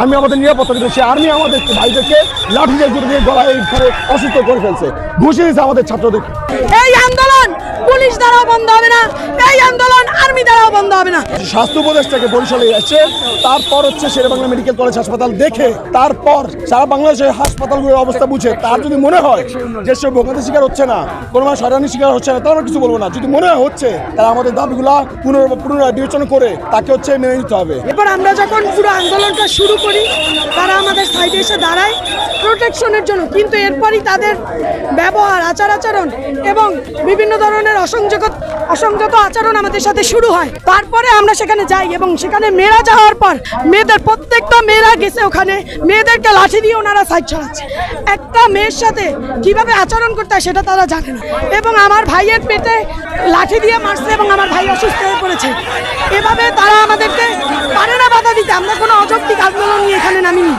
আমি আমাদের নিরাপত্তা দিতে সে আর্মি আমাদের ভাইদেরকে লাঠি দিয়ে গলায় অসুস্থ করে ফেলছে, ঘুষিয়ে দিয়েছে আমাদের ছাত্রদের। এই আন্দোলন পুলিশ দ্বারাও বন্ধ হবে না, এই আন্দোলন আর্মি দ্বারাও বন্ধ হবে না। স্বাস্থ্য উপদেষ্টাকে বরিশালে এসে তারপর হচ্ছে শেরেবাংলা মেডিকেল কলেজ হাসপাতাল দেখে তারপর সারা বাংলাদেশের হাসপাতালগুলোর অবস্থা বুঝে তার যদি মনে হয় যে সে ভোগান্তির শিকার হচ্ছে না, কোনো মানে হয়রানির শিকার হচ্ছে না, তাহলে কিছু বলবো না। যদি মনে হয় হচ্ছে তাহলে আমাদের দাবিগুলা পুনরায় বিবেচনা করে তাকে হচ্ছে মেনে নিতে হবে। এবার আমরা যখন পুরো আন্দোলনটা শুরু করি তারা আমাদের সাইডে এসে দাঁড়ায় প্রোটেকশনের জন্য, কিন্তু এরপরই তাদের ব্যবহার আচার আচরণ এবং বিভিন্ন ধরনের অসংযত আচরণ আমাদের সাথে শুরু হয়। তারপরে আমরা সেখানে যাই এবং সেখানে মেয়েরা যাওয়ার পর মেয়েদের প্রত্যেকটা মেয়েরা গেছে, ওখানে মেয়েদেরকে লাঠি দিয়ে ওনারা সাইড ছাড়াচ্ছে। একটা মেয়ের সাথে কিভাবে আচরণ করতে হয় সেটা তারা জানে না এবং আমার ভাইয়ের পেটে লাঠি দিয়ে মারছে এবং আমার ভাই অসুস্থ হয়ে পড়েছে। এভাবে তারা আমাদেরকে পারে না বাধা দিতে। আমরা কোনো অযৌক্তিক আন্দোলন নিয়ে এখানে নামিনি।